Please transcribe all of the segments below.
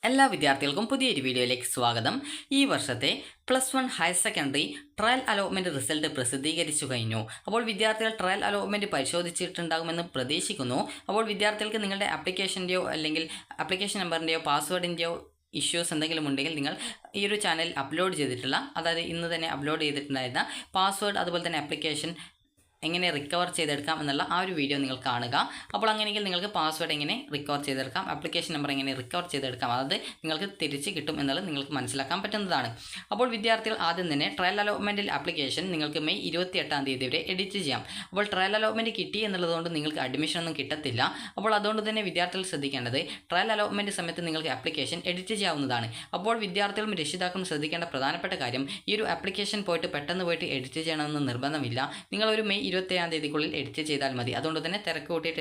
എല്ലാ വിദ്യാർത്ഥികൾക്കും പുതിയൊരു വീഡിയോയിലേക്ക് സ്വാഗതം. ഈ വർഷത്തെ +1 higher secondary trial allotment result പ്രസിദ്ധീകരിച്ചു കഴിഞ്ഞു. അപ്പോൾ വിദ്യാർത്ഥികൾ ട്രയൽ അലോട്ട്മെൻറ്റ് പരിശോധിച്ചിട്ടുണ്ടാകുമെന്ന് പ്രതീക്ഷിക്കുന്നു. അപ്പോൾ വിദ്യാർത്ഥികൾക്ക് നിങ്ങളുടെ ആപ്ലിക്കേഷൻ്റെയോ അല്ലെങ്കിൽ ആപ്ലിക്കേഷൻ നമ്പറിൻ്റെയോ പാസ്വേഡിൻ്റെയോ ഇഷ്യൂസ് എന്തെങ്കിലും ഉണ്ടെങ്കിൽ നിങ്ങൾ ഈ ഒരു ചാനൽ അപ്ലോഡ് ചെയ്തിട്ടുള്ള, അതായത് ഇന്ന് തന്നെ അപ്ലോഡ് ചെയ്തിട്ടുണ്ടായിരുന്ന പാസ്വേഡ് അതുപോലെ തന്നെ ആപ്ലിക്കേഷൻ എങ്ങനെ റിക്കവർ ചെയ്തെടുക്കാം എന്നുള്ള ആ ഒരു വീഡിയോ നിങ്ങൾ കാണുക. അപ്പോൾ അങ്ങനെയെങ്കിൽ നിങ്ങൾക്ക് പാസ്വേഡ് എങ്ങനെ റിക്കവർ ചെയ്തെടുക്കാം, ആപ്ലിക്കേഷൻ നമ്പർ എങ്ങനെ റിക്കവർ ചെയ്തെടുക്കാം, അത് നിങ്ങൾക്ക് തിരിച്ച് കിട്ടും എന്നുള്ളത് നിങ്ങൾക്ക് മനസ്സിലാക്കാൻ പറ്റുന്നതാണ്. അപ്പോൾ വിദ്യാർത്ഥികൾ ആദ്യം തന്നെ ട്രയൽ അലോട്ട്മെൻറ്റിൽ ആപ്ലിക്കേഷൻ നിങ്ങൾക്ക് മെയ് 28-ാം തീയതി വരെ എഡിറ്റ് ചെയ്യാം. അപ്പോൾ ട്രയൽ അലോട്ട്മെൻറ്റ് കിട്ടി എന്നുള്ളതുകൊണ്ട് നിങ്ങൾക്ക് അഡ്മിഷൻ ഒന്നും കിട്ടത്തില്ല. അപ്പോൾ അതുകൊണ്ട് തന്നെ വിദ്യാർത്ഥികൾ ശ്രദ്ധിക്കേണ്ടത് ട്രയൽ അലോട്ട്മെൻറ്റ് സമയത്ത് നിങ്ങൾക്ക് ആപ്ലിക്കേഷൻ എഡിറ്റ് ചെയ്യാവുന്നതാണ്. അപ്പോൾ വിദ്യാർത്ഥികളും രക്ഷിതാക്കളും ശ്രദ്ധിക്കേണ്ട പ്രധാനപ്പെട്ട കാര്യം, ഈ ഒരു ആപ്ലിക്കേഷൻ പെട്ടെന്ന് പോയിട്ട് എഡിറ്റ് ചെയ്യണമെന്ന് നിർബന്ധമില്ല. നിങ്ങളൊരു മെയ് 27-ാം തീയതിക്കുള്ളിൽ എഡിറ്റ് ചെയ്താൽ മതി. അതുകൊണ്ട് തന്നെ തിരക്ക് കൂട്ടിയിട്ട്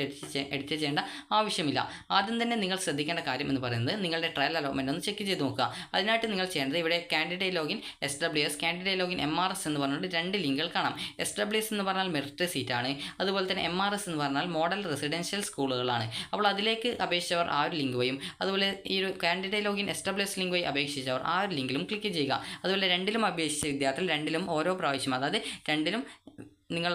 എഡിറ്റ് ചെയ്യേണ്ട ആവശ്യമില്ല. ആദ്യം തന്നെ നിങ്ങൾ ശ്രദ്ധിക്കേണ്ട കാര്യം എന്ന് പറയുന്നത് നിങ്ങളുടെ ട്രയൽ അലോട്ട്മെൻറ്റ് ഒന്ന് ചെക്ക് ചെയ്ത് നോക്കുക. അതിനായിട്ട് നിങ്ങൾ ചെയ്യേണ്ടത് ഇവിടെ candidate login SWS, candidate login MRS എന്ന് പറഞ്ഞിട്ട് രണ്ട് ലിങ്കുകൾ കാണാം. SWS എന്ന് പറഞ്ഞാൽ മെറിറ്റ് സീറ്റാണ്, അതുപോലെ തന്നെ MRS എന്ന് പറഞ്ഞാൽ മോഡൽ റെസിഡൻഷ്യൽ സ്കൂളുകളാണ്. അപ്പോൾ അതിലേക്ക് അപേക്ഷിച്ചവർ ആ ഒരു ലിങ്ക് വഴിയും, അതുപോലെ ഈ ഒരു കാൻഡിഡേറ്റ് ലോഗിൻ SWS ലിങ്ക് വഴി അപേക്ഷിച്ചവർ ആ ഒരു ലിങ്കിലും ക്ലിക്ക് ചെയ്യുക. അതുപോലെ രണ്ടിലും അപേക്ഷിച്ച വിദ്യാർത്ഥികൾ രണ്ടിലും ഓരോ പ്രാവശ്യം, അതായത് രണ്ടിലും നിങ്ങൾ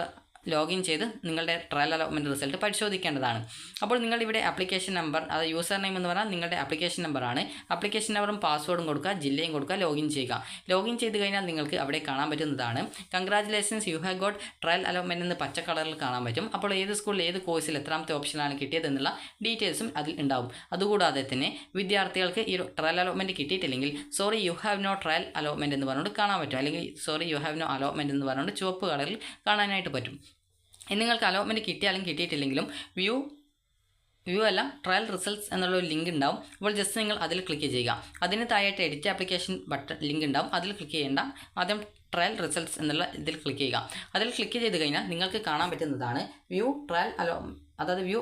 ലോഗിൻ ചെയ്ത് നിങ്ങളുടെ ട്രയൽ അലോട്ട്മെൻറ്റ് റിസൾട്ട് പരിശോധിക്കേണ്ടതാണ്. അപ്പോൾ നിങ്ങളിവിടെ ആപ്ലിക്കേഷൻ നമ്പർ, അത് യൂസർ നെയിം എന്ന് പറഞ്ഞാൽ നിങ്ങളുടെ ആപ്ലിക്കേഷൻ നമ്പറാണ്. ആപ്ലിക്കേഷൻ നമ്പറും പാസ്വേഡും കൊടുക്കുക, ജില്ലയും കൊടുക്കുക, ലോഗിൻ ചെയ്യുക. ലോഗിൻ ചെയ്ത് കഴിഞ്ഞാൽ നിങ്ങൾക്ക് അവിടെ കാണാൻ പറ്റുന്നതാണ് congratulations you have got trial allotment എന്ന് പച്ച കളറിൽ കാണാൻ പറ്റും. അപ്പോൾ ഏത് സ്കൂളിൽ ഏത് കോഴ്സിൽ എത്രാമത്തെ ഓപ്ഷനാണ് കിട്ടിയതെന്നുള്ള ഡീറ്റെയിൽസും അതിൽ ഉണ്ടാവും. അതുകൂടാതെ തന്നെ വിദ്യാർത്ഥികൾക്ക് ഈ ട്രയൽ അലോട്ട്മെൻറ്റ് കിട്ടിയിട്ടില്ലെങ്കിൽ sorry you have no trial allotment എന്ന് പറഞ്ഞുകൊണ്ട് കാണാൻ പറ്റും, അല്ലെങ്കിൽ sorry you have no allotment എന്ന് പറഞ്ഞുകൊണ്ട് ചുവപ്പ് കളറിൽ കാണാനായിട്ട് പറ്റും. നിങ്ങൾക്ക് അലോട്ട്മെൻറ്റ് കിട്ടിയാലും കിട്ടിയിട്ടില്ലെങ്കിലും വ്യൂ അല്ല ട്രയൽ റിസൾട്ട്സ് എന്നുള്ള ഒരു ലിങ്ക് ഉണ്ടാവും. അപ്പോൾ ജസ്റ്റ് നിങ്ങൾ അതിൽ ക്ലിക്ക് ചെയ്യുക. അതിന് താഴെയായിട്ട് എഡിറ്റ് ആപ്ലിക്കേഷൻ ബട്ടൺ ലിങ്ക് ഉണ്ടാവും, അതിൽ ക്ലിക്ക് ചെയ്യേണ്ട. ആദ്യം ട്രയൽ റിസൾട്ട്സ് എന്നുള്ള ഇതിൽ ക്ലിക്ക് ചെയ്യുക. അതിൽ ക്ലിക്ക് ചെയ്ത് കഴിഞ്ഞാൽ നിങ്ങൾക്ക് കാണാൻ പറ്റുന്നതാണ് വ്യൂ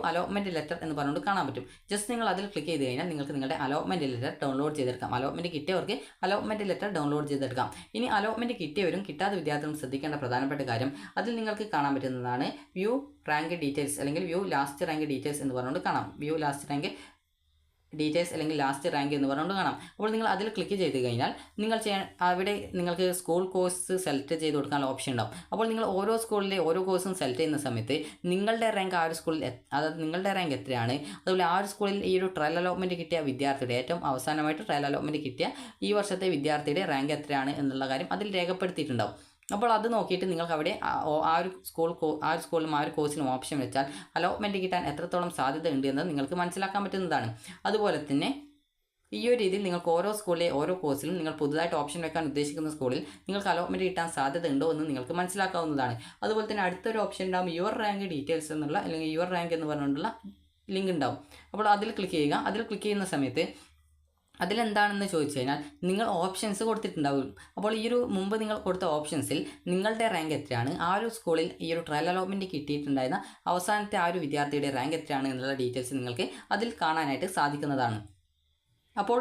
അലോട്ട്മെൻറ്റ് ലെറ്റർ എന്ന് പറഞ്ഞുകൊണ്ട് കാണാൻ പറ്റും. ജസ്റ്റ് നിങ്ങൾ അതിൽ ക്ലിക്ക് ചെയ്ത് കഴിഞ്ഞാൽ നിങ്ങൾക്ക് നിങ്ങളുടെ അലോട്ട്മെൻറ്റ് ലെറ്റർ ഡൗൺലോഡ് ചെയ്തെടുക്കാം. അലോട്ട്മെൻറ്റ് കിട്ടിയവർക്ക് അലോട്ട്മെൻറ്റ് ലെറ്റർ ഡൗൺലോഡ് ചെയ്തെടുക്കാം. ഇനി അലോട്ട്മെൻറ്റ് കിട്ടിയവരും കിട്ടാത്ത വിദ്യാർത്ഥികളും ശ്രദ്ധിക്കേണ്ട പ്രധാനപ്പെട്ട കാര്യം, അതിൽ നിങ്ങൾക്ക് കാണാൻ പറ്റുന്നതാണ് വ്യൂ റാങ്ക് ഡീറ്റെയിൽസ് അല്ലെങ്കിൽ വ്യൂ ലാസ്റ്റ് റാങ്ക് ഡീറ്റെയിൽസ് എന്ന് പറഞ്ഞുകൊണ്ട് കാണാം. വ്യൂ ലാസ്റ്റ് റാങ്ക് ഡീറ്റെയിൽസ് അല്ലെങ്കിൽ ലാസ്റ്റ് റാങ്ക് എന്ന് പറഞ്ഞുകൊണ്ട് കാണാം. അപ്പോൾ നിങ്ങൾ അതിൽ ക്ലിക്ക് ചെയ്ത് കഴിഞ്ഞാൽ അവിടെ നിങ്ങൾക്ക് സ്കൂൾ കോഴ്സ് സെലക്ട് ചെയ്ത് കൊടുക്കാനുള്ള ഓപ്ഷൻ ഉണ്ടാവും. അപ്പോൾ നിങ്ങൾ ഓരോ സ്കൂളിലെ ഓരോ കോഴ്സും സെലക്ട് ചെയ്യുന്ന സമയത്ത് നിങ്ങളുടെ റാങ്ക് ആ ഒരു സ്കൂളിൽ, അതായത് നിങ്ങളുടെ റാങ്ക് എത്രയാണ്, അതുപോലെ ആ ഒരു സ്കൂളിൽ ഈ ഒരു ട്രയൽ അലോട്ട്മെൻറ്റ് കിട്ടിയ വിദ്യാർത്ഥിയുടെ, ഏറ്റവും അവസാനമായിട്ട് ട്രയൽ അലോട്ട്മെൻറ്റ് കിട്ടിയ ഈ വർഷത്തെ വിദ്യാർത്ഥിയുടെ റാങ്ക് എത്രയാണ് എന്നുള്ള കാര്യം അതിൽ രേഖപ്പെടുത്തിയിട്ടുണ്ടാവും. അപ്പോൾ അത് നോക്കിയിട്ട് നിങ്ങൾക്ക് അവിടെ ആ ഒരു സ്കൂളിലും ആ ഒരു കോഴ്സിനും ഓപ്ഷൻ വെച്ചാൽ അലോട്ട്മെൻറ്റ് കിട്ടാൻ എത്രത്തോളം സാധ്യത ഉണ്ട് എന്ന് നിങ്ങൾക്ക് മനസ്സിലാക്കാൻ പറ്റുന്നതാണ്. അതുപോലെ തന്നെ ഈ ഒരു രീതിയിൽ നിങ്ങൾക്ക് ഓരോ സ്കൂളിലെ ഓരോ കോഴ്സിലും നിങ്ങൾ പുതുതായിട്ട് ഓപ്ഷൻ വെക്കാൻ ഉദ്ദേശിക്കുന്ന സ്കൂളിൽ നിങ്ങൾക്ക് അലോട്ട്മെൻറ്റ് കിട്ടാൻ സാധ്യത ഉണ്ടോ എന്ന് നിങ്ങൾക്ക് മനസ്സിലാക്കാവുന്നതാണ്. അതുപോലെ തന്നെ അടുത്തൊരു ഓപ്ഷൻ ഉണ്ടാകും യുവർ റാങ്ക് ഡീറ്റെയിൽസ് എന്നുള്ള, അല്ലെങ്കിൽ യുവർ റാങ്ക് എന്ന് പറഞ്ഞുകൊണ്ടുള്ള ലിങ്ക് ഉണ്ടാവും. അപ്പോൾ അതിൽ ക്ലിക്ക് ചെയ്യുക. അതിൽ ക്ലിക്ക് ചെയ്യുന്ന സമയത്ത് അതിലെന്താണെന്ന് ചോദിച്ചു കഴിഞ്ഞാൽ നിങ്ങൾ ഓപ്ഷൻസ് കൊടുത്തിട്ടുണ്ടാവും. അപ്പോൾ ഈ ഒരു മുമ്പ് നിങ്ങൾ കൊടുത്ത ഓപ്ഷൻസിൽ നിങ്ങളുടെ റാങ്ക് എത്രയാണ്, ആ ഒരു സ്കൂളിൽ ഈ ഒരു ട്രയൽ അലോട്ട്മെൻറ്റ് കിട്ടിയിട്ടുണ്ടായിരുന്ന അവസാനത്തെ ആ ഒരു വിദ്യാർത്ഥിയുടെ റാങ്ക് എത്രയാണ് എന്നുള്ള ഡീറ്റെയിൽസ് നിങ്ങൾക്ക് അതിൽ കാണാനായിട്ട് സാധിക്കുന്നതാണ്. അപ്പോൾ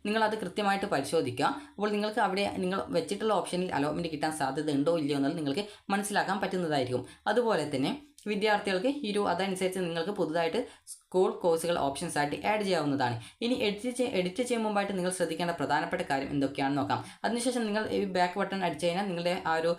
നിങ്ങളത് കൃത്യമായിട്ട് പരിശോധിക്കുക. അപ്പോൾ നിങ്ങൾക്ക് അവിടെ നിങ്ങൾ വെച്ചിട്ടുള്ള ഓപ്ഷനിൽ അലോട്ട്മെൻറ്റ് കിട്ടാൻ സാധ്യത ഉണ്ടോ ഇല്ലയോ എന്നുള്ളത് നിങ്ങൾക്ക് മനസ്സിലാക്കാൻ പറ്റുന്നതായിരിക്കും. അതുപോലെ തന്നെ വിദ്യാർത്ഥികൾക്ക് അതനുസരിച്ച് നിങ്ങൾക്ക് പുതുതായിട്ട് സ്കൂൾ കോഴ്സുകൾ ഓപ്ഷൻസ് ആയിട്ട് ആഡ് ചെയ്യാവുന്നതാണ്. ഇനി എഡിറ്റ് ചെയ്യും മുമ്പായിട്ട് നിങ്ങൾ ശ്രദ്ധിക്കേണ്ട പ്രധാനപ്പെട്ട കാര്യം എന്തൊക്കെയാണെന്ന് നോക്കാം. അതിനുശേഷം നിങ്ങൾ ഈ ബാക്ക് ബട്ടൺ അടിച്ചു കഴിഞ്ഞാൽ നിങ്ങളുടെ ആ ഒരു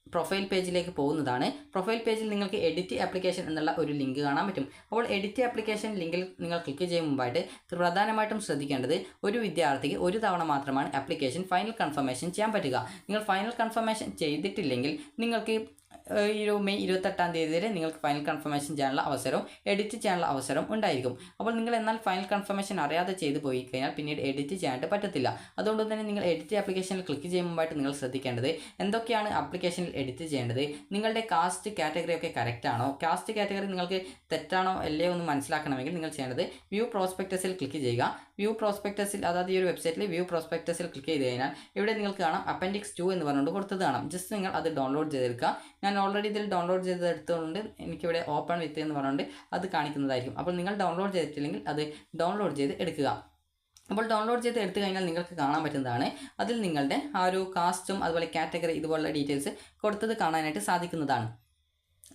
പ്രൊഫൈൽ പേജിലേക്ക് പോകുന്നതാണ്. പ്രൊഫൈൽ പേജിൽ നിങ്ങൾക്ക് എഡിറ്റ് ആപ്ലിക്കേഷൻ എന്നുള്ള ഒരു ലിങ്ക് കാണാൻ പറ്റും. അപ്പോൾ എഡിറ്റ് ആപ്ലിക്കേഷൻ ലിങ്കിൽ നിങ്ങൾ ക്ലിക്ക് ചെയ്യും മുമ്പായിട്ട് പ്രധാനമായിട്ടും ശ്രദ്ധിക്കേണ്ടത്, ഒരു വിദ്യാർത്ഥിക്ക് ഒരു തവണ മാത്രമാണ് ആപ്ലിക്കേഷൻ ഫൈനൽ കൺഫർമേഷൻ ചെയ്യാൻ പറ്റുക. നിങ്ങൾ ഫൈനൽ കൺഫർമേഷൻ ചെയ്തിട്ടില്ലെങ്കിൽ നിങ്ങൾക്ക് ഈ മെയ് 28-ാം തീയതി വരെ നിങ്ങൾക്ക് ഫൈനൽ കൺഫർമേഷൻ ചെയ്യാനുള്ള അവസരവും എഡിറ്റ് ചെയ്യാനുള്ള അവസരം ഉണ്ടായിരിക്കും. അപ്പോൾ നിങ്ങൾ എന്നാൽ ഫൈനൽ കൺഫർമേഷൻ അറിയാതെ ചെയ്തു പോയി കഴിഞ്ഞാൽ പിന്നീട് എഡിറ്റ് ചെയ്യാനായിട്ട് പറ്റത്തില്ല. അതുകൊണ്ട് തന്നെ നിങ്ങൾ എഡിറ്റ് ആപ്ലിക്കേഷനിൽ ക്ലിക്ക് ചെയ്യുമ്പോഴായിട്ട് നിങ്ങൾ ശ്രദ്ധിക്കേണ്ടത് എന്തൊക്കെയാണ് ആപ്ലിക്കേഷനിൽ എഡിറ്റ് ചെയ്യേണ്ടത്, നിങ്ങളുടെ കാസ്റ്റ് കാറ്റഗറി ഒക്കെ കറക്റ്റ് ആണോ, കാസ്റ്റ് കാറ്റഗറി നിങ്ങൾക്ക് തെറ്റാണോ അല്ലയോ എന്ന് മനസ്സിലാക്കണമെങ്കിൽ നിങ്ങൾ ചെയ്യേണ്ടത് വ്യൂ പ്രോസ്പെക്ടസിൽ ക്ലിക്ക് ചെയ്യുക. വ്യൂ പ്രോസ്പെക്ടസിൽ, അതായത് ഈ ഒരു വെബ്സൈറ്റിൽ വ്യൂ പ്രോസ്പെക്ടസിൽ ക്ലിക്ക് ചെയ്ത് കഴിഞ്ഞാൽ ഇവിടെ നിങ്ങൾക്ക് കാണാം അപ്പൻഡിക്സ് 2 എന്ന് പറഞ്ഞുകൊണ്ട് കൊടുത്തത് കാണാം. ജസ്റ്റ് നിങ്ങൾ അത് ഡൗൺലോഡ് ചെയ്തെടുക്കുക. ഞാൻ ഓൾറെഡി ഇതിൽ ഡൗൺലോഡ് ചെയ്തെടുത്തുകൊണ്ട് എനിക്കിവിടെ ഓപ്പൺ വിത്ത് എന്ന് പറഞ്ഞുകൊണ്ട് അത് കാണിക്കുന്നതായിരിക്കും. അപ്പോൾ നിങ്ങൾ ഡൗൺലോഡ് ചെയ്തിട്ടില്ലെങ്കിൽ അത് ഡൗൺലോഡ് ചെയ്ത് എടുക്കുക. അപ്പോൾ ഡൗൺലോഡ് ചെയ്ത് എടുത്തു കഴിഞ്ഞാൽ നിങ്ങൾക്ക് കാണാൻ പറ്റുന്നതാണ് അതിൽ നിങ്ങളുടെ ആ ഒരു കാസ്റ്റും അതുപോലെ കാറ്റഗറി ഇതുപോലുള്ള ഡീറ്റെയിൽസ് കൊടുത്തത് കാണാനായിട്ട് സാധിക്കുന്നതാണ്.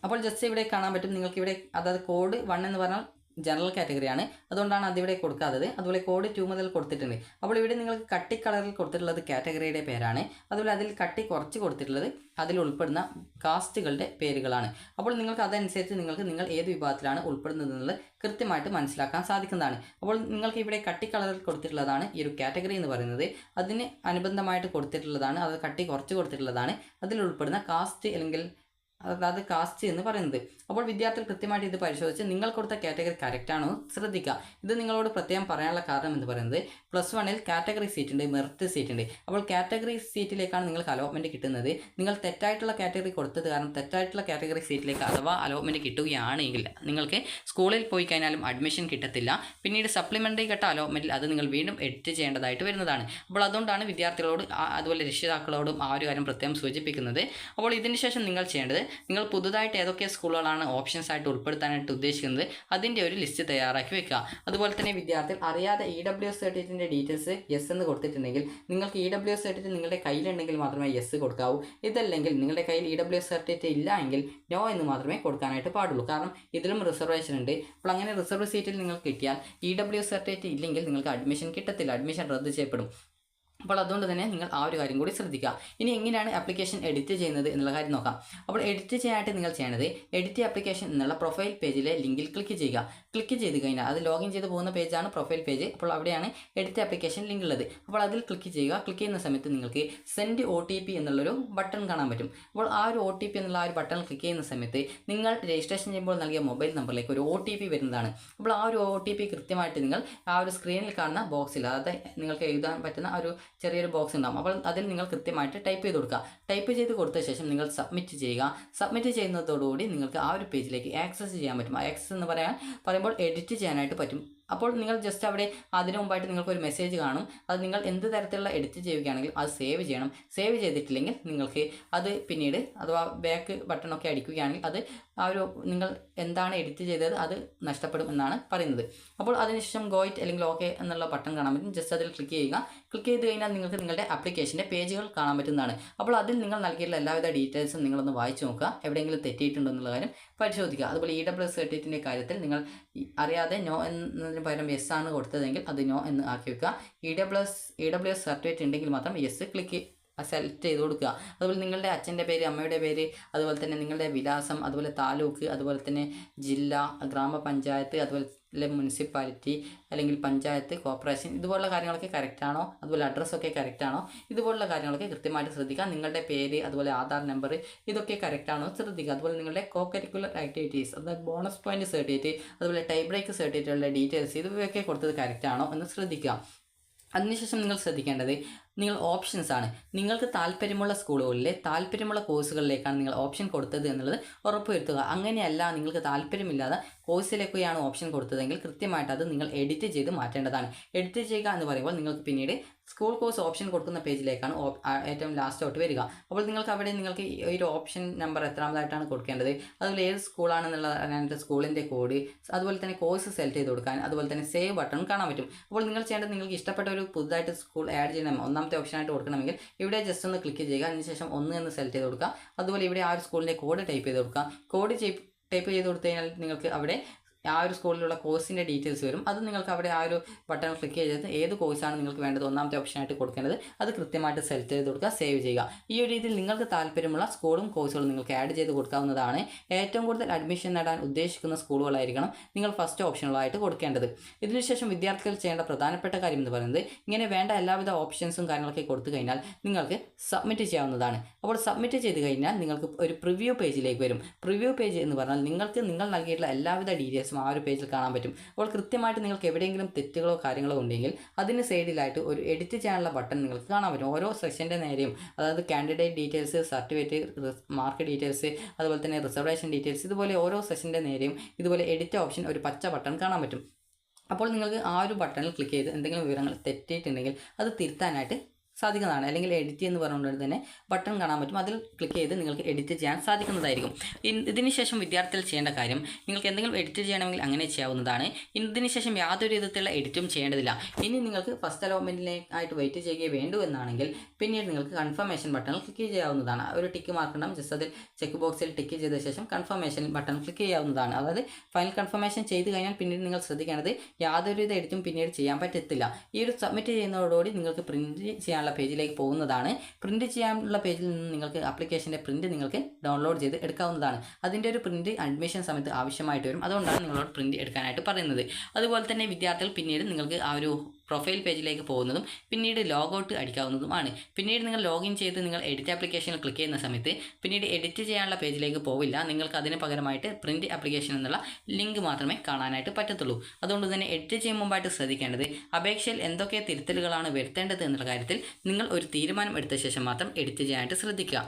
അപ്പോൾ ജസ്റ്റ് ഇവിടെ കാണാൻ പറ്റും നിങ്ങൾക്കിവിടെ, അതായത് കോഡ് 1 എന്ന് പറഞ്ഞാൽ ജനറൽ കാറ്റഗറിയാണ്, അതുകൊണ്ടാണ് അതിവിടെ കൊടുക്കാത്തത്. അതുപോലെ കോഡ് 2 മുതൽ കൊടുത്തിട്ടുണ്ട്. അപ്പോൾ ഇവിടെ നിങ്ങൾക്ക് കട്ടി കളറിൽ കൊടുത്തിട്ടുള്ളത് കാറ്റഗറിയുടെ പേരാണ്. അതുപോലെ അതിൽ കട്ടി കുറച്ച് കൊടുത്തിട്ടുള്ളത് അതിൽ ഉൾപ്പെടുന്ന കാസ്റ്റുകളുടെ പേരുകളാണ്. അപ്പോൾ നിങ്ങൾക്ക് അതനുസരിച്ച് നിങ്ങൾ ഏത് വിഭാഗത്തിലാണ് ഉൾപ്പെടുന്നത് എന്നുള്ളത് കൃത്യമായിട്ട് മനസ്സിലാക്കാൻ സാധിക്കുന്നതാണ്. അപ്പോൾ നിങ്ങൾക്ക് ഇവിടെ കട്ടി കളറിൽ കൊടുത്തിട്ടുള്ളതാണ് ഈ ഒരു കാറ്റഗറി എന്ന് പറയുന്നത്. അതിന് അനുബന്ധമായിട്ട് കൊടുത്തിട്ടുള്ളതാണ്, അത് കട്ടി കുറച്ച് കൊടുത്തിട്ടുള്ളതാണ് അതിൽ ഉൾപ്പെടുന്ന കാസ്റ്റ് അല്ലെങ്കിൽ അതായത് കാസ്റ്റ് എന്ന് പറയുന്നത്. അപ്പോൾ വിദ്യാർത്ഥികൾ കൃത്യമായിട്ട് ഇത് പരിശോധിച്ച് നിങ്ങൾ കൊടുത്ത കാറ്റഗറി കറക്റ്റ് ആണോ ശ്രദ്ധിക്കുക. ഇത് നിങ്ങളോട് പ്രത്യേകം പറയാനുള്ള കാരണം എന്ന് പറയുന്നത് +1 കാറ്റഗറി സീറ്റ് ഉണ്ട്, മെറിറ്റ് സീറ്റ് ഉണ്ട്. അപ്പോൾ കാറ്റഗറി സീറ്റിലേക്കാണ് നിങ്ങൾക്ക് അലോട്ട്മെൻറ്റ് കിട്ടുന്നത്. നിങ്ങൾ തെറ്റായിട്ടുള്ള കാറ്റഗറി കൊടുത്തത് കാരണം തെറ്റായിട്ടുള്ള കാറ്റഗറി സീറ്റിലേക്ക് അഥവാ അലോട്ട്മെൻറ്റ് കിട്ടുകയാണെങ്കിൽ നിങ്ങൾക്ക് സ്കൂളിൽ പോയി കഴിഞ്ഞാലും അഡ്മിഷൻ കിട്ടത്തില്ല. പിന്നീട് സപ്ലിമെൻ്ററി ഘട്ട അലോട്ട്മെൻറ്റിൽ അത് നിങ്ങൾ വീണ്ടും എഡിറ്റ് ചെയ്യേണ്ടതായിട്ട് വരുന്നതാണ്. അപ്പോൾ അതുകൊണ്ടാണ് വിദ്യാർത്ഥികളോട് അതുപോലെ രക്ഷിതാക്കളോടും ആ ഒരു കാര്യം പ്രത്യേകം സൂചിപ്പിക്കുന്നത്. അപ്പോൾ ഇതിന് ശേഷം നിങ്ങൾ ചെയ്യേണ്ടത് നിങ്ങൾ പുതുതായിട്ട് ഏതൊക്കെ സ്കൂളുകളാണ് ഓപ്ഷൻസ് ആയിട്ട് ഉൾപ്പെടുത്താനായിട്ട് ഉദ്ദേശിക്കുന്നത് അതിൻ്റെ ഒരു ലിസ്റ്റ് തയ്യാറാക്കി വെക്കുക. അതുപോലെ തന്നെ വിദ്യാർത്ഥികൾ അറിയാതെ EWS സർട്ടിഫിക്കറ്റിൻ്റെ ഡീറ്റെയിൽസ് യെസ് എന്ന് കൊടുത്തിട്ടുണ്ടെങ്കിൽ നിങ്ങൾക്ക് EWS സർട്ടിഫിക്കറ്റ് നിങ്ങളുടെ കയ്യിലുണ്ടെങ്കിൽ മാത്രമേ യെസ് കൊടുക്കാവൂ. ഇതല്ലെങ്കിൽ നിങ്ങളുടെ കയ്യിൽ EWS സർട്ടിഫിക്കറ്റ് ഇല്ല എങ്കിൽ നോ എന്ന് മാത്രമേ കൊടുക്കാനായിട്ട് പാടുള്ളൂ. കാരണം ഇതിലും റിസർവേഷൻ ഉണ്ട്. അപ്പോൾ അങ്ങനെ റിസർവ് സീറ്റിൽ നിങ്ങൾക്ക് കിട്ടിയാൽ EWS സർട്ടിഫിക്കറ്റ് ഇല്ലെങ്കിൽ നിങ്ങൾക്ക് അഡ്മിഷൻ കിട്ടത്തില്ല, അഡ്മിഷൻ റദ്ദ് ചെയ്യപ്പെടും. അപ്പോൾ അതുകൊണ്ട് തന്നെ നിങ്ങൾ ആ ഒരു കാര്യം കൂടി ശ്രദ്ധിക്കുക. ഇനി എങ്ങനെയാണ് ആപ്ലിക്കേഷൻ എഡിറ്റ് ചെയ്യുന്നത് എന്നുള്ള കാര്യം നോക്കാം. അപ്പോൾ എഡിറ്റ് ചെയ്യാനായിട്ട് നിങ്ങൾ ചെയ്യേണ്ടത് എഡിറ്റ് ആപ്ലിക്കേഷൻ എന്നുള്ള പ്രൊഫൈൽ പേജിലെ ലിങ്കിൽ ക്ലിക്ക് ചെയ്യുക. ക്ലിക്ക് ചെയ്ത് കഴിഞ്ഞാൽ അത് ലോഗിൻ ചെയ്ത് പോകുന്ന പേജാണ് പ്രൊഫൈൽ പേജ്. അപ്പോൾ അവിടെയാണ് എഡിറ്റ് ആപ്ലിക്കേഷൻ ലിങ്ക് ഉള്ളത്. അപ്പോൾ അതിൽ ക്ലിക്ക് ചെയ്യുക. ക്ലിക്ക് ചെയ്യുന്ന സമയത്ത് നിങ്ങൾക്ക് സെൻഡ് OTP എന്നുള്ളൊരു ബട്ടൺ കാണാൻ പറ്റും. അപ്പോൾ ആ ഒരു OTP എന്നുള്ള ആ ഒരു ബട്ടൺ ക്ലിക്ക് ചെയ്യുന്ന സമയത്ത് നിങ്ങൾ രജിസ്ട്രേഷൻ ചെയ്യുമ്പോൾ നൽകിയ മൊബൈൽ നമ്പറിലേക്ക് ഒരു OTP വരുന്നതാണ്. അപ്പോൾ ആ ഒരു OTP കൃത്യമായിട്ട് നിങ്ങൾ ആ ഒരു സ്ക്രീനിൽ കാണുന്ന ബോക്സിൽ, അതായത് നിങ്ങൾക്ക് എഴുതാൻ പറ്റുന്ന ഒരു ചെറിയൊരു ബോക്സ് ഉണ്ടാകും. അപ്പോൾ അതിൽ നിങ്ങൾ കൃത്യമായിട്ട് ടൈപ്പ് ചെയ്ത് കൊടുക്കുക. ടൈപ്പ് ചെയ്ത് കൊടുത്ത ശേഷം നിങ്ങൾ സബ്മിറ്റ് ചെയ്യുക. സബ്മിറ്റ് ചെയ്യുന്നതോടുകൂടി നിങ്ങൾക്ക് ആ ഒരു പേജിലേക്ക് ആക്സസ് ചെയ്യാൻ പറ്റും. ആക്സസ് എന്ന് പറയുമ്പോൾ എഡിറ്റ് ചെയ്യാനായിട്ട് പറ്റും. അപ്പോൾ നിങ്ങൾ ജസ്റ്റ് അവിടെ അതിനു മുമ്പായിട്ട് നിങ്ങൾക്കൊരു മെസ്സേജ് കാണും. അത് നിങ്ങൾ എന്ത് തരത്തിലുള്ള എഡിറ്റ് ചെയ്യുകയാണെങ്കിൽ അത് സേവ് ചെയ്യണം. സേവ് ചെയ്തിട്ടില്ലെങ്കിൽ നിങ്ങൾക്ക് അത് പിന്നീട് അഥവാ ബാക്ക് ബട്ടണൊക്കെ അടിക്കുകയാണെങ്കിൽ അത് ആ ഒരു നിങ്ങൾ എന്താണ് എഡിറ്റ് ചെയ്തത് അത് നഷ്ടപ്പെടും എന്നാണ് പറയുന്നത്. അപ്പോൾ അതിനുശേഷം ഗോയിറ്റ് അല്ലെങ്കിൽ ഓക്കെ എന്നുള്ള ബട്ടൺ കാണാൻ പറ്റും. ജസ്റ്റ് അതിൽ ക്ലിക്ക് ചെയ്യുക. ക്ലിക്ക് ചെയ്ത് കഴിഞ്ഞാൽ നിങ്ങൾക്ക് നിങ്ങളുടെ ആപ്ലിക്കേഷൻ്റെ പേജുകൾ കാണാൻ പറ്റുന്നതാണ്. അപ്പോൾ അതിൽ നിങ്ങൾ നൽകിയിട്ടുള്ള എല്ലാവിധ ഡീറ്റെയിൽസും നിങ്ങളൊന്ന് വായിച്ച് നോക്കുക. എവിടെയെങ്കിലും തെറ്റിയിട്ടുണ്ടോ എന്നുള്ള കാര്യം പരിശോധിക്കുക. അതുപോലെ EWS സർട്ടിഫിക്കറ്റിൻ്റെ കാര്യത്തിൽ നിങ്ങൾ അറിയാതെ നോ എന്നതിന് പകരം യെസ് ആണ് കൊടുത്തതെങ്കിൽ അത് നോ എന്ന് ആക്കി വെക്കുക. EWS സർട്ടിഫിക്കറ്റ് ഉണ്ടെങ്കിൽ മാത്രം യെസ് ക്ലിക്ക് സെലക്ട് ചെയ്ത് കൊടുക്കുക. അതുപോലെ നിങ്ങളുടെ അച്ഛൻ്റെ പേര്, അമ്മയുടെ പേര്, അതുപോലെ തന്നെ നിങ്ങളുടെ വിലാസം, അതുപോലെ താലൂക്ക്, അതുപോലെ തന്നെ ജില്ല, ഗ്രാമപഞ്ചായത്ത്, അതുപോലെ മുനിസിപ്പാലിറ്റി അല്ലെങ്കിൽ പഞ്ചായത്ത്, കോർപ്പറേഷൻ, ഇതുപോലുള്ള കാര്യങ്ങളൊക്കെ കറക്റ്റ് ആണോ, അതുപോലെ അഡ്രസ്സൊക്കെ കറക്റ്റ് ആണോ, ഇതുപോലുള്ള കാര്യങ്ങളൊക്കെ കൃത്യമായിട്ട് ശ്രദ്ധിക്കുക. നിങ്ങളുടെ പേര്, അതുപോലെ ആധാർ നമ്പർ, ഇതൊക്കെ കറക്റ്റ് ആണോ ശ്രദ്ധിക്കുക. അതുപോലെ നിങ്ങളുടെ കോ കരിക്കുലർ ആക്ടിവിറ്റീസ്, അതായത് ബോണസ് പോയിന്റ് സർട്ടിഫിക്കറ്റ്, അതുപോലെ ടൈ ബ്രേക്ക് സർട്ടിഫിക്കറ്റുകളുടെ ഡീറ്റെയിൽസ് ഇതൊക്കെ കൊടുത്തത് കറക്റ്റ് ആണോ എന്ന് ശ്രദ്ധിക്കുക. അതിനുശേഷം നിങ്ങൾ ശ്രദ്ധിക്കേണ്ടത് നിങ്ങൾ ഓപ്ഷൻസ് ആണ്. നിങ്ങൾക്ക് താല്പര്യമുള്ള സ്കൂളുകളിലെ താല്പര്യമുള്ള കോഴ്സുകളിലേക്കാണ് നിങ്ങൾ ഓപ്ഷൻ കൊടുത്തത് എന്നുള്ളത് ഉറപ്പുവരുത്തുക. അങ്ങനെയല്ല നിങ്ങൾക്ക് താല്പര്യമില്ലാതെ കോഴ്സിലേക്കാണ് ഓപ്ഷൻ കൊടുത്തതെങ്കിൽ കൃത്യമായിട്ട് അത് നിങ്ങൾ എഡിറ്റ് ചെയ്ത് മാറ്റേണ്ടതാണ്. എഡിറ്റ് ചെയ്യുക എന്ന് പറയുമ്പോൾ നിങ്ങൾക്ക് പിന്നീട് സ്കൂൾ കോഴ്സ് ഓപ്ഷൻ കൊടുക്കുന്ന പേജിലേക്കാണ് ഏറ്റവും ലാസ്റ്റോട്ട് വരിക. അപ്പോൾ നിങ്ങൾക്ക് അവിടെ നിങ്ങൾക്ക് ഈ ഒരു ഓപ്ഷൻ നമ്പർ എത്രാമതായിട്ടാണ് കൊടുക്കേണ്ടത്, അതുപോലെ ഏത് സ്കൂളാണെന്നുള്ള അതിൻ്റെ സ്കൂളിൻ്റെ കോഡ്, അതുപോലെ തന്നെ കോഴ്സ് സെലക്ട് ചെയ്ത് കൊടുക്കാൻ, അതുപോലെ തന്നെ സേവ് ബട്ടൺ കാണാൻ പറ്റും. അപ്പോൾ നിങ്ങൾ ചെയ്യേണ്ടത് നിങ്ങൾക്ക് ഇഷ്ടപ്പെട്ട ഒരു പുതുതായിട്ട് സ്കൂൾ ആഡ് ചെയ്യണം, ഒന്നാമത്തെ ഓപ്ഷനായിട്ട് കൊടുക്കണമെങ്കിൽ ഇവിടെ ജസ്റ്റ് ഒന്ന് ക്ലിക്ക് ചെയ്യുക. അതിനുശേഷം 1 എന്ന് സെലക്ട് ചെയ്ത് കൊടുക്കുക. അതുപോലെ ഇവിടെ ആ ഒരു സ്കൂളിൻ്റെ കോഡ് ടൈപ്പ് ചെയ്ത് കൊടുക്കുക. കോഡ് ടൈപ്പ് ചെയ്ത് കൊടുത്തു കഴിഞ്ഞാൽ നിങ്ങൾക്ക് അവിടെ ആ ഒരു സ്കൂളിലുള്ള കോഴ്സിൻ്റെ ഡീറ്റെയിൽസ് വരും. അത് നിങ്ങൾക്ക് അവിടെ ആ ഒരു ബട്ടൺ ക്ലിക്ക് ചെയ്ത് ഏത് കോഴ്സാണ് നിങ്ങൾക്ക് വേണ്ടത് ഒന്നാമത്തെ ഓപ്ഷനായിട്ട് കൊടുക്കേണ്ടത് അത് കൃത്യമായിട്ട് സെലക്ട് ചെയ്ത് കൊടുക്കുക, സേവ് ചെയ്യുക. ഈ ഒരു രീതിയിൽ നിങ്ങൾക്ക് താല്പര്യമുള്ള സ്കൂളും കോഴ്സുകളും നിങ്ങൾക്ക് ആഡ് ചെയ്ത് കൊടുക്കാവുന്നതാണ്. ഏറ്റവും കൂടുതൽ അഡ്മിഷൻ നേടാൻ ഉദ്ദേശിക്കുന്ന സ്കൂളുകളായിരിക്കണം നിങ്ങൾ ഫസ്റ്റ് ഓപ്ഷനുകളായിട്ട് കൊടുക്കേണ്ടത്. ഇതിനുശേഷം വിദ്യാർത്ഥികൾ ചെയ്യേണ്ട പ്രധാനപ്പെട്ട കാര്യം എന്ന് പറയുന്നത് ഇങ്ങനെ വേണ്ട എല്ലാവിധ ഓപ്ഷൻസും കാര്യങ്ങളൊക്കെ കൊടുത്തു കഴിഞ്ഞാൽ നിങ്ങൾക്ക് സബ്മിറ്റ് ചെയ്യാവുന്നതാണ്. അപ്പോൾ സബ്മിറ്റ് ചെയ്ത് കഴിഞ്ഞാൽ നിങ്ങൾക്ക് ഒരു പ്രിവ്യൂ പേജിലേക്ക് വരും. പ്രിവ്യൂ പേജ് എന്ന് പറഞ്ഞാൽ നിങ്ങൾ നൽകിയിട്ടുള്ള എല്ലാവിധ ഡീറ്റെയിൽസും ആ ഒരു പേജിൽ കാണാൻ പറ്റും. അപ്പോൾ കൃത്യമായിട്ട് നിങ്ങൾക്ക് എവിടെയെങ്കിലും തെറ്റുകളോ കാര്യങ്ങളോ ഉണ്ടെങ്കിൽ അതിന് സൈഡിലായിട്ട് ഒരു എഡിറ്റ് ചെയ്യാനുള്ള ബട്ടൺ നിങ്ങൾക്ക് കാണാൻ പറ്റും. ഓരോ സെക്ഷൻ്റെ നേരെയും, അതായത് candidate details, certificate, mark details, അതുപോലെ തന്നെ റിസർവേഷൻ ഡീറ്റെയിൽസ്, ഇതുപോലെ ഓരോ സെക്ഷൻ്റെ നേരെയും ഇതുപോലെ എഡിറ്റ് ഓപ്ഷൻ ഒരു പച്ച ബട്ടൺ കാണാൻ പറ്റും. അപ്പോൾ നിങ്ങൾക്ക് ആ ഒരു ബട്ടണിൽ ക്ലിക്ക് ചെയ്ത് എന്തെങ്കിലും വിവരങ്ങൾ തെറ്റിയിട്ടുണ്ടെങ്കിൽ അത് തിരുത്താനായിട്ട് സാധിക്കുന്നതാണ്. അല്ലെങ്കിൽ എഡിറ്റ് എന്ന് പറഞ്ഞുകൊണ്ട് തന്നെ ബട്ടൺ കാണാൻ പറ്റും. അതിൽ ക്ലിക്ക് ചെയ്ത് നിങ്ങൾക്ക് എഡിറ്റ് ചെയ്യാൻ സാധിക്കുന്നതായിരിക്കും. ഇതിന് ശേഷം വിദ്യാർത്ഥികൾ ചെയ്യേണ്ട കാര്യം, നിങ്ങൾക്ക് എന്തെങ്കിലും എഡിറ്റ് ചെയ്യണമെങ്കിൽ അങ്ങനെ ചെയ്യാവുന്നതാണ്. ഇതിന് ശേഷം യാതൊരു വിധത്തിലുള്ള എഡിറ്റും ചെയ്യേണ്ടതില്ല. ഇനി നിങ്ങൾക്ക് ഫസ്റ്റ് അലോട്ട്മെൻറ്റിനായിട്ട് വെയിറ്റ് ചെയ്യുകയേ വേണ്ടൂ എന്നാണെങ്കിൽ പിന്നീട് നിങ്ങൾക്ക് കൺഫർമേഷൻ ബട്ടണിൽ ക്ലിക്ക് ചെയ്യാവുന്നതാണ്. ഒരു ടിക്ക് മാർക്ക് ഉണ്ടാകും, ജസ്റ്റ് അതിൽ ചെക്ക് ബോക്സിൽ ടിക്ക് ചെയ്ത ശേഷം കൺഫർമേഷൻ ബട്ടൺ ക്ലിക്ക് ചെയ്യാവുന്നതാണ്. അതായത് ഫൈനൽ കൺഫർമേഷൻ ചെയ്ത് കഴിഞ്ഞാൽ പിന്നീട് നിങ്ങൾ ശ്രദ്ധിക്കേണ്ടത് യാതൊരുവിധ എഡിറ്റും പിന്നീട് ചെയ്യാൻ പറ്റത്തില്ല. ഈ ഒരു സബ്മിറ്റ് ചെയ്യുന്നതോടുകൂടി നിങ്ങൾക്ക് പ്രിൻറ്റ് ചെയ്യാനുള്ള പേജിലേക്ക് പോകുന്നതാണ്. പ്രിൻറ്റ് ചെയ്യാനുള്ള പേജിൽ നിന്ന് നിങ്ങൾക്ക് ആപ്ലിക്കേഷൻ്റെ പ്രിൻറ്റ് നിങ്ങൾക്ക് ഡൗൺലോഡ് ചെയ്ത് എടുക്കാവുന്നതാണ്. അതിൻ്റെ ഒരു പ്രിൻറ്റ് അഡ്മിഷൻ സമയത്ത് ആവശ്യമായിട്ട് വരും. അതുകൊണ്ടാണ് നിങ്ങളോട് പ്രിൻറ്റ് എടുക്കാനായിട്ട് പറയുന്നത്. അതുപോലെ തന്നെ വിദ്യാർത്ഥികൾ പിന്നീട് നിങ്ങൾക്ക് ആ ഒരു പ്രൊഫൈൽ പേജിലേക്ക് പോകുന്നതും പിന്നീട് ലോഗൗട്ട് അടിക്കാവുന്നതുമാണ്. പിന്നീട് നിങ്ങൾ ലോഗിൻ ചെയ്ത് നിങ്ങൾ എഡിറ്റ് ആപ്ലിക്കേഷനിൽ ക്ലിക്ക് ചെയ്യുന്ന സമയത്ത് പിന്നീട് എഡിറ്റ് ചെയ്യാനുള്ള പേജിലേക്ക് പോവില്ല. നിങ്ങൾക്ക് അതിന് പകരമായിട്ട് പ്രിൻറ്റ് ആപ്ലിക്കേഷൻ എന്നുള്ള ലിങ്ക് മാത്രമേ കാണാനായിട്ട് പറ്റത്തുള്ളൂ. അതുകൊണ്ട് തന്നെ എഡിറ്റ് ചെയ്യും മുമ്പായിട്ട് ശ്രദ്ധിക്കേണ്ടത് അപേക്ഷയിൽ എന്തൊക്കെ തിരുത്തലുകളാണ് വരുത്തേണ്ടത് എന്നുള്ള കാര്യത്തിൽ നിങ്ങൾ ഒരു തീരുമാനം എടുത്ത ശേഷം മാത്രം എഡിറ്റ് ചെയ്യാനായിട്ട് ശ്രദ്ധിക്കുക.